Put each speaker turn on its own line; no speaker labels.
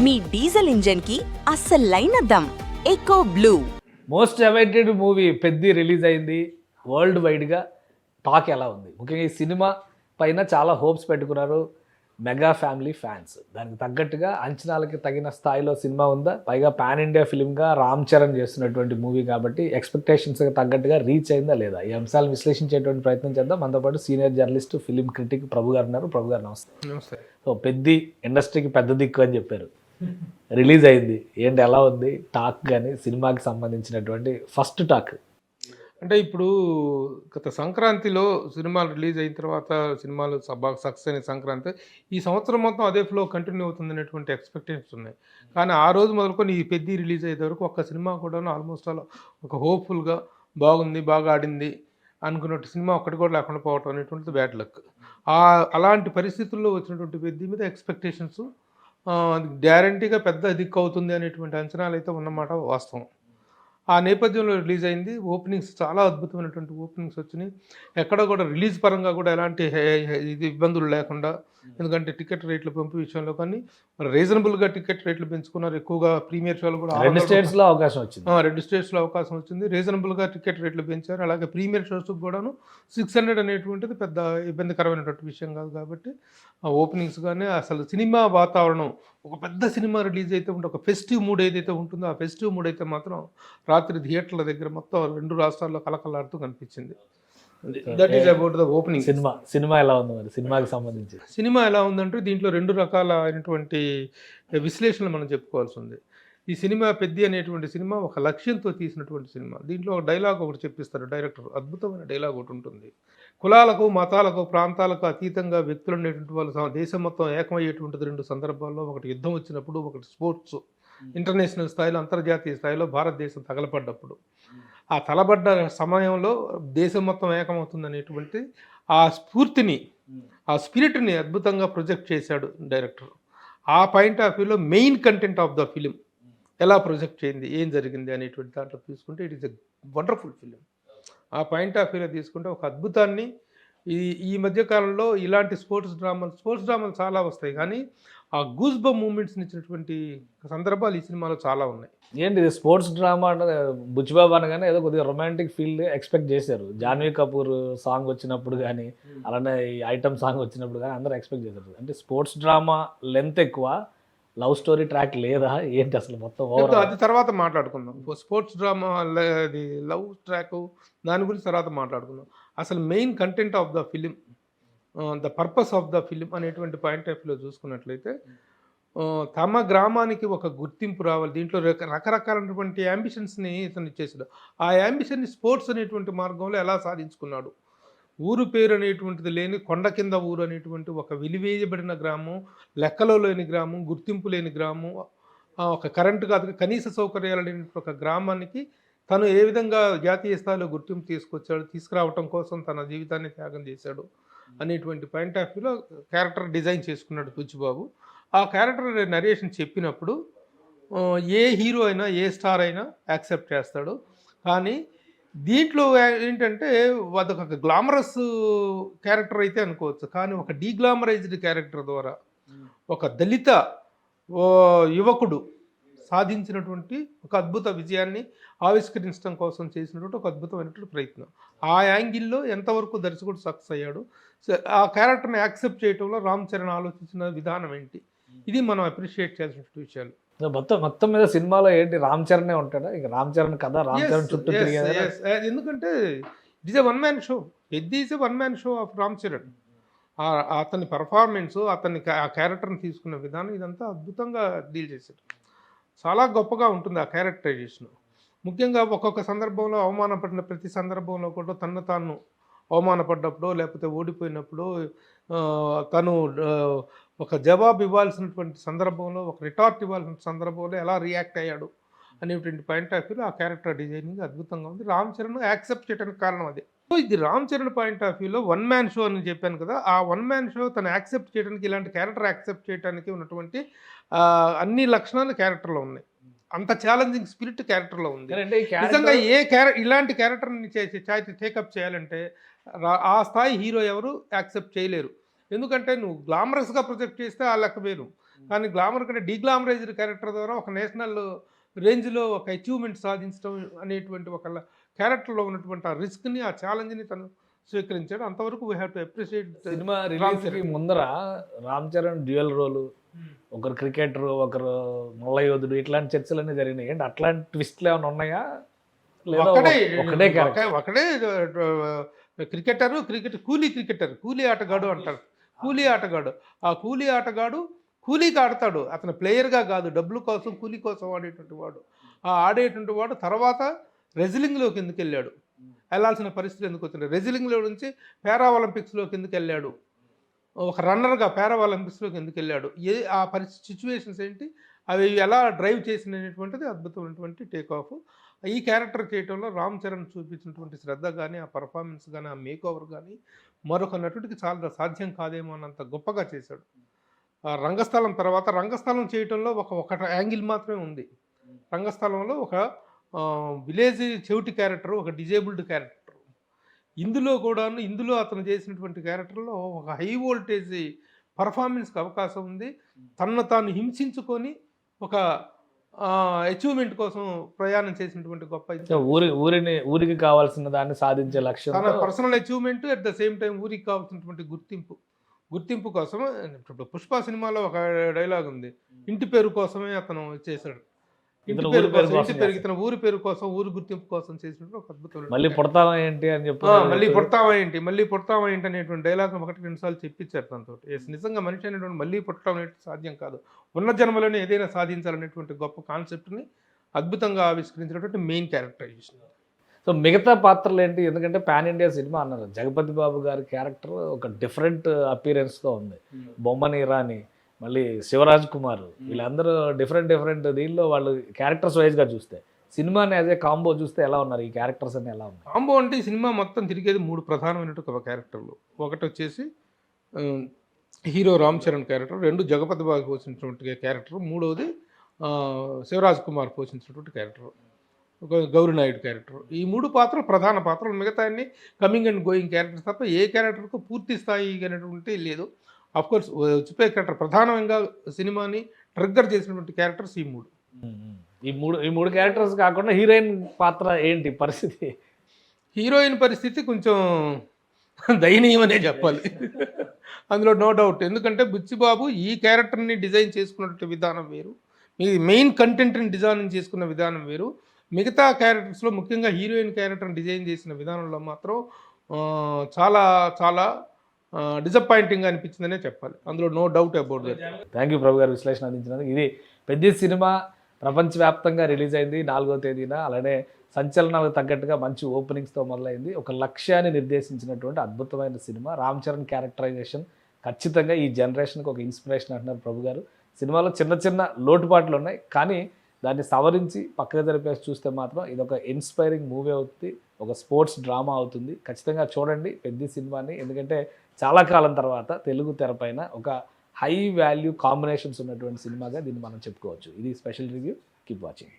మీ diesel engine కి అస్సలైన దమ్ Eco Blue.
Most awaited movie Peddi release అయింది. వరల్డ్ వైడ్గా టాక్ ఎలా ఉంది? ముఖ్యంగా ఈ సినిమా పైన చాలా హోప్స్ పెట్టుకున్నారు మెగా ఫ్యామిలీ ఫ్యాన్స్. దానికి తగ్గట్టుగా అంచనాలకి తగిన స్థాయిలో సినిమా ఉందా? పైగా పాన్ ఇండియా ఫిల్మ్గా రామ్ చరణ్ చేస్తున్నటువంటి మూవీ కాబట్టి ఎక్స్పెక్టేషన్స్కి తగ్గట్టుగా రీచ్ అయిందా లేదా? ఈ అంశాలను విశ్లేషించేటువంటి ప్రయత్నం చేద్దాం. మనతో పాటు సీనియర్ జర్నలిస్ట్ ఫిలిం క్రిటిక్ ప్రభు గారు ఉన్నారు. ప్రభు గారు నమస్తే.
నమస్తే.
సో పెద్ది ఇండస్ట్రీకి పెద్ద దిక్కు అని చెప్పారు. రిలీజ్ అయింది, ఏంటి ఎలా ఉంది టాక్? కానీ సినిమాకి సంబంధించినటువంటి ఫస్ట్ టాక్
అంటే ఇప్పుడు గత సంక్రాంతిలో సినిమాలు రిలీజ్ అయిన తర్వాత సినిమాలు బాగా సక్సెస్ అయిన సంక్రాంతి ఈ సంవత్సరం మొత్తం అదే ఫ్లో కంటిన్యూ అవుతుంది అనేటువంటి ఎక్స్పెక్టేషన్స్ ఉన్నాయి. కానీ ఆ రోజు మొదలుకొని ఈ పెద్ది రిలీజ్ అయ్యే వరకు ఒక్క సినిమా కూడా ఆల్మోస్ట్ అలా ఒక హోప్ఫుల్గా బాగుంది, బాగా ఆడింది అనుకున్నట్టు సినిమా ఒక్కటి కూడా లేకుండా పోవటం అనేటువంటిది బ్యాడ్ లక్. అలాంటి పరిస్థితుల్లో వచ్చినటువంటి పెద్ది మీద ఎక్స్పెక్టేషన్స్ గ్యారంటీగా పెద్ద దిక్కు అవుతుంది అనేటువంటి అంచనాలు అయితే ఉన్నమాట వాస్తవం. ఆ నేపథ్యంలో రిలీజ్ అయింది. ఓపెనింగ్స్ చాలా అద్భుతమైనటువంటి ఓపెనింగ్స్ వచ్చినాయి. ఎక్కడ కూడా రిలీజ్ పరంగా కూడా ఎలాంటి ఇది ఇబ్బందులు లేకుండా, ఎందుకంటే టికెట్ రేట్ల పెంపు విషయంలో కానీ రీజనబుల్గా టికెట్ రేట్లు పెంచుకున్నారు. ఎక్కువగా ప్రీమియర్ షోలు కూడా
రెండు స్టేట్స్లో అవకాశం వచ్చింది.
2 స్టేట్స్లో అవకాశం వచ్చింది. రీజనబుల్గా టికెట్ రేట్లు పెంచారు. అలాగే ప్రీమియర్ షోస్కి కూడాను 600 అనేటువంటిది పెద్ద ఇబ్బందికరమైనటువంటి విషయం కాదు. కాబట్టి ఆ ఓపెనింగ్స్ కానీ అసలు సినిమా వాతావరణం ఒక పెద్ద సినిమా రిలీజ్ అయితే ఉంటే ఒక ఫెస్టివ్ మూడ్ ఏదైతే ఉంటుందో ఆ ఫెస్టివ్ మూడ్ అయితే మాత్రం రాత్రి థియేటర్ల దగ్గర మొత్తం 2 రాష్ట్రాల్లో కలకలాడుతూ కనిపించింది. That is about the opening.
Cinema ఎలా ఉంది మరి? సినిమాకి సంబంధించి
సినిమా ఎలా ఉందంటే దీంట్లో 2 రకాల అయినటువంటి విశ్లేషణలు మనం చెప్పుకోవాల్సి ఉంది. ఈ సినిమా పెద్ది అనేటువంటి సినిమా ఒక లక్ష్యంతో తీసినటువంటి సినిమా. దీంట్లో ఒక డైలాగ్ ఒకటి చెప్పిస్తారు డైరెక్టర్. అద్భుతమైన డైలాగ్ ఒకటి ఉంటుంది. కులాలకు, మతాలకు, ప్రాంతాలకు అతీతంగా వ్యక్తులు అనేటువంటి వాళ్ళు దేశం మొత్తం ఏకమయ్యేటువంటిది 2 సందర్భాల్లో. ఒకటి యుద్ధం వచ్చినప్పుడు, ఒకటి స్పోర్ట్స్ ఇంటర్నేషనల్ స్థాయిలో, అంతర్జాతీయ స్థాయిలో భారతదేశం తగలపడ్డప్పుడు. ఆ తలబడ్డ సమయంలో దేశం మొత్తం ఏకమవుతుంది అనేటువంటి ఆ స్ఫూర్తిని, ఆ స్పిరిట్ని అద్భుతంగా ప్రొజెక్ట్ చేశాడు డైరెక్టర్. ఆ పాయింట్ ఆఫ్ వ్యూలో main content of the film ఎలా ప్రొజెక్ట్ చేయింది, ఏం జరిగింది అనేటువంటి దాంట్లో తీసుకుంటే it is a wonderful film. ఆ పాయింట్ ఆఫ్ వ్యూలో తీసుకుంటే ఒక అద్భుతాన్ని ఈ మధ్యకాలంలో ఇలాంటి స్పోర్ట్స్ డ్రామాలు చాలా వస్తాయి, కానీ ఆ గూస్ బమ్ మూమెంట్స్ని ఇచ్చినటువంటి సందర్భాలు ఈ సినిమాలో చాలా ఉన్నాయి.
ఏంటి స్పోర్ట్స్ డ్రామా అంటే బుచ్చిబాబు అనగానే ఏదో కొద్దిగా రొమాంటిక్ ఫీల్ ఎక్స్పెక్ట్ చేశారు. జాన్వీ కపూర్ సాంగ్ వచ్చినప్పుడు కానీ, అలానే ఈ ఐటమ్ సాంగ్ వచ్చినప్పుడు కానీ అందరూ ఎక్స్పెక్ట్ చేశారు. అంటే స్పోర్ట్స్ డ్రామా లెంత్ ఎక్కువ, లవ్ స్టోరీ ట్రాక్ లేదా ఏంటి అసలు మొత్తం?
అది తర్వాత మాట్లాడుకుందాం. స్పోర్ట్స్ డ్రామా, అది లవ్ ట్రాక్, దాని గురించి తర్వాత మాట్లాడుకుందాం. అసలు main content of the film, the purpose of the film అనేటువంటి పాయింట్ ఆఫ్ వ్యూలో చూసుకున్నట్లయితే తమ గ్రామానికి ఒక గుర్తింపు రావాలి. దీంట్లో రకరకాలైనటువంటి యాంబిషన్స్ని ఇతను ఇచ్చేసాడు. ఆ యాంబిషన్ని స్పోర్ట్స్ అనేటువంటి మార్గంలో ఎలా సాధించుకున్నాడు. ఊరు పేరు అనేటువంటిది లేని కొండ కింద ఊరు అనేటువంటి ఒక వెలివేయబడిన గ్రామం, లెక్కలో లేని గ్రామం, గుర్తింపు లేని గ్రామం, ఒక కరెంటు కాదు కనీస సౌకర్యాలు లేని ఒక గ్రామానికి తను ఏ విధంగా జాతీయ స్థాయిలో గుర్తింపు తీసుకురావటం కోసం తన జీవితాన్ని త్యాగం చేశాడు అనేటువంటి పాయింట్ ఆఫ్ వ్యూలో క్యారెక్టర్ డిజైన్ చేసుకున్నాడు బుచ్చిబాబు. ఆ క్యారెక్టర్ నరేషన్ చెప్పినప్పుడు ఏ హీరో అయినా, ఏ స్టార్ అయినా యాక్సెప్ట్ చేస్తాడు. కానీ దీంట్లో ఏంటంటే అదొక గ్లామరస్ క్యారెక్టర్ అయితే అనుకోవచ్చు, కానీ ఒక డీగ్లామరైజ్డ్ క్యారెక్టర్ ద్వారా ఒక దళిత యువకుడు సాధించినటువంటి ఒక అద్భుత విజయాన్ని ఆవిష్కరించడం కోసం చేసినటువంటి ఒక అద్భుతమైనటువంటి ప్రయత్నం. ఆ యాంగిల్లో ఎంతవరకు దర్శకుడు సక్సెస్ అయ్యాడు, ఆ క్యారెక్టర్ని యాక్సెప్ట్ చేయడంలో రామ్ చరణ్ ఆలోచించిన విధానం ఏంటి, ఇది మనం అప్రిషియేట్ చేయాల్సిన విషయాలు.
మొత్తం మీద సినిమాలో ఏంటి రామ్ చరణ్ ఉంటాడా? ఇక రామ్ చరణ్ కదా, రామ్ చరణ్ చుట్టూ
ఎందుకంటే it is a one man show. Peddi is a one man show off Ram Charan. అతని పర్ఫార్మెన్స్, ఆ క్యారెక్టర్ని తీసుకున్న విధానం ఇదంతా అద్భుతంగా డీల్ చేశాడు. చాలా గొప్పగా ఉంటుంది ఆ క్యారెక్టరైజేషన్. ముఖ్యంగా ఒక్కొక్క సందర్భంలో అవమానపడిన ప్రతి సందర్భంలో కూడా తను తాను అవమానపడ్డప్పుడు, లేకపోతే ఓడిపోయినప్పుడు తను ఒక జవాబు ఇవ్వాల్సినటువంటి సందర్భంలో, ఒక రిటార్ట్ ఇవ్వాల్సిన సందర్భంలో ఎలా రియాక్ట్ అయ్యాడు అనేటువంటి పాయింట్ ఆఫ్ వ్యూలో ఆ క్యారెక్టర్ డిజైనింగ్ అద్భుతంగా ఉంది. రామ్ చరణ్ యాక్సెప్ట్ చేయడానికి కారణం అదే. సో ఇది రామ్ చరణ్ పాయింట్ ఆఫ్ వ్యూలో వన్ మ్యాన్ షో అని చెప్పాను కదా, ఆ వన్ మ్యాన్ షో తను యాక్సెప్ట్ చేయడానికి, ఇలాంటి క్యారెక్టర్ యాక్సెప్ట్ చేయడానికి ఉన్నటువంటి అన్ని లక్షణాలు క్యారెక్టర్లో ఉన్నాయి. అంత ఛాలెంజింగ్ స్పిరిట్ క్యారెక్టర్లో ఉంది. నిజంగా ఇలాంటి క్యారెక్టర్ని టేకప్ చేయాలంటే ఆ స్థాయి హీరో ఎవరు యాక్సెప్ట్ చేయలేరు. ఎందుకంటే నువ్వు గ్లామరస్గా ప్రొజెక్ట్ చేస్తే ఆ లెక్క వేరు, కానీ గ్లామర్ కంటే డీగ్లామరైజ్డ్ క్యారెక్టర్ ద్వారా ఒక నేషనల్ రేంజ్లో ఒక అచీవ్మెంట్ సాధించడం అనేటువంటి ఒక క్యారెక్టర్లో ఉన్నటువంటి ఆ రిస్క్ని, ఆ ఛాలెంజ్ని తను స్వీకరించాడు. అంతవరకు we have to appreciate.
Cinema రిలీజ్కి ముందర రామ్ చరణ్ డ్యూయల్ రోలు, ఒకరు క్రికెటర్, ఒకరు మల్లయోధుడు, ఇట్లాంటి చర్చలన్నీ జరిగినాయి. ఏంటి అట్లాంటి ట్విస్ట్లు ఏమైనా ఉన్నాయా, లేదా ఒకటే character?
ఒకడే క్రికెట్ కూలీ ఆటగాడు అంటారు. కూలీ ఆటగాడు, ఆ కూలీ ఆటగాడు కూలీకి ఆడతాడు. అతను ప్లేయర్గా కాదు, డబ్బుల కోసం కూలీ కోసం ఆడేటువంటి వాడు. ఆ ఆడేటువంటి వాడు తర్వాత రెజ్లింగ్లోకి ఎందుకు వెళ్ళాడు, వెళ్ళాల్సిన పరిస్థితి ఎందుకు వచ్చింది, రెజ్లింగ్లో నుంచి పారా ఒలింపిక్స్లోకి ఎందుకు వెళ్ళాడు, ఒక రన్నర్గా పారా ఒలింపిక్స్లోకి ఎందుకు వెళ్ళాడు, ఆ సిచ్యువేషన్స్ ఏంటి, అవి ఎలా డ్రైవ్ చేసినటువంటిది అద్భుతమైనటువంటి టేక్ ఆఫ్. ఈ క్యారెక్టర్ చేయడంలో రామ్ చరణ్ చూపించినటువంటి శ్రద్ధ కానీ, ఆ పర్ఫార్మెన్స్ కానీ, ఆ మేక్ ఓవర్ కానీ మరొక నటుడికి చాలా సాధ్యం కాదేమో అన్నంత గొప్పగా చేశాడు. రంగస్థలం తర్వాత రంగస్థలం చేయటంలో ఒక యాంగిల్ మాత్రమే ఉంది. రంగస్థలంలో ఒక విలేజ్ చెవిటి క్యారెక్టర్, ఒక డిజేబుల్డ్ క్యారెక్టర్. ఇందులో అతను చేసినటువంటి క్యారెక్టర్లో ఒక హై వోల్టేజ్ పర్ఫార్మెన్స్కి అవకాశం ఉంది. తనను తాను హింసించుకొని ఒక అచీవ్మెంట్ కోసం ప్రయాణం చేసినటువంటి గొప్ప
ఊరికి కావాల్సిన దాన్ని సాధించే లక్ష్యం,
తన personal achievement, at the same time ఊరికి కావాల్సినటువంటి గుర్తింపు కోసం. ఇప్పుడు పుష్ప సినిమాలో ఒక డైలాగ్ ఉంది, ఇంటి పేరు కోసమే అతను చేశాడు. ఇతను ఊరి పేరు కోసం, ఊరి గుర్తింపు కోసం చేసినట్టు ఒక అద్భుతం.
మళ్ళీ పుడతావా ఏంటి అని చెప్పి,
మళ్ళీ పుడతావా ఏంటి అనేటువంటి డైలాగ్ 1-2 సార్లు చెప్పించారు తనతో. నిజంగా మనిషి అనేటువంటి మళ్ళీ పుట్టడం అనేది సాధ్యం కాదు, ఉన్న జన్మలోనే ఏదైనా సాధించాలనేటువంటి గొప్ప కాన్సెప్ట్ని అద్భుతంగా ఆవిష్కరించినటువంటి మెయిన్ క్యారెక్టరైజేషన్.
సో మిగతా పాత్రలు ఏంటి, ఎందుకంటే పాన్ ఇండియా సినిమా అన్నారు, జగపతి బాబు గారి క్యారెక్టర్ ఒక డిఫరెంట్ అపీరెన్స్తో ఉంది. బొమ్మని ఇరానీ, మళ్ళీ శివరాజ్ కుమార్, వీళ్ళందరూ డిఫరెంట్ దీనిలో వాళ్ళు క్యారెక్టర్స్ వైజ్గా చూస్తే, సినిమాని యాజ్ ఏ కాంబో చూస్తే ఎలా ఉన్నారు ఈ క్యారెక్టర్స్ అన్ని, ఎలా ఉన్నాయి?
కాంబో అంటే ఈ సినిమా మొత్తం తిరిగేది 3 ప్రధానమైనటువంటి క్యారెక్టర్లు. ఒకటి వచ్చేసి హీరో రామ్ చరణ్ క్యారెక్టర్, 2 జగపతి బాబు పోషించినటువంటి క్యారెక్టర్, 3వది శివరాజ్ కుమార్ పోషించినటువంటి క్యారెక్టర్, గౌరీ నాయుడు క్యారెక్టర్. ఈ 3 పాత్రలు ప్రధాన పాత్రలు. మిగతా అన్ని కమింగ్ అండ్ గోయింగ్ క్యారెక్టర్స్ తప్ప ఏ క్యారెక్టర్కు పూర్తి స్థాయి అనేటువంటి లేదు. అఫ్కోర్స్ చెప్పే క్యారెక్టర్ ప్రధానంగా సినిమాని ట్రిగ్గర్ చేసినటువంటి క్యారెక్టర్స్ ఈ 3.
ఈ మూడు క్యారెక్టర్స్ కాకుండా హీరోయిన్ పాత్ర ఏంటి పరిస్థితి?
హీరోయిన్ పరిస్థితి కొంచెం దయనీయమనే చెప్పాలి. అందులో నో డౌట్. ఎందుకంటే బుచ్చిబాబు ఈ క్యారెక్టర్ని డిజైన్ చేసుకున్నటువంటి విధానం వేరు, మీ మెయిన్ కంటెంట్ని డిజైన్ చేసుకున్న విధానం వేరు. మిగతా క్యారెక్టర్స్లో ముఖ్యంగా హీరోయిన్ క్యారెక్టర్ని డిజైన్ చేసిన విధానంలో మాత్రం చాలా చాలా డిసప్పాయింటింగ్గా అనిపించిందనే చెప్పాలి. అందులో no doubt about that.
Thank you Prabhu garu విశ్లేషణ అందించినందుకు. ఇది పెద్ద సినిమా ప్రపంచవ్యాప్తంగా రిలీజ్ అయింది 4వ తేదీన. అలానే సంచలనాలకు తగ్గట్టుగా మంచి ఓపెనింగ్స్తో మొదలైంది. ఒక లక్ష్యాన్ని నిర్దేశించినటువంటి అద్భుతమైన సినిమా. రామ్ చరణ్ క్యారెక్టరైజేషన్ ఖచ్చితంగా ఈ జనరేషన్కి ఒక ఇన్స్పిరేషన్ అంటున్నారు ప్రభు గారు. సినిమాలో చిన్న లోటుపాట్లు ఉన్నాయి, కానీ దాన్ని సవరించి పక్కకు జరిపేసి చూస్తే మాత్రం ఇది ఒక ఇన్స్పైరింగ్ మూవీ అవుతుంది, ఒక స్పోర్ట్స్ డ్రామా అవుతుంది. ఖచ్చితంగా చూడండి పెద్ద సినిమాని, ఎందుకంటే చాలా కాలం తర్వాత తెలుగు తెరపైన ఒక హై వాల్యూ కాంబినేషన్స్ ఉన్నటువంటి సినిమాగా దీన్ని మనం చెప్పుకోవచ్చు. ఇది స్పెషల్ రివ్యూ. Keep watching.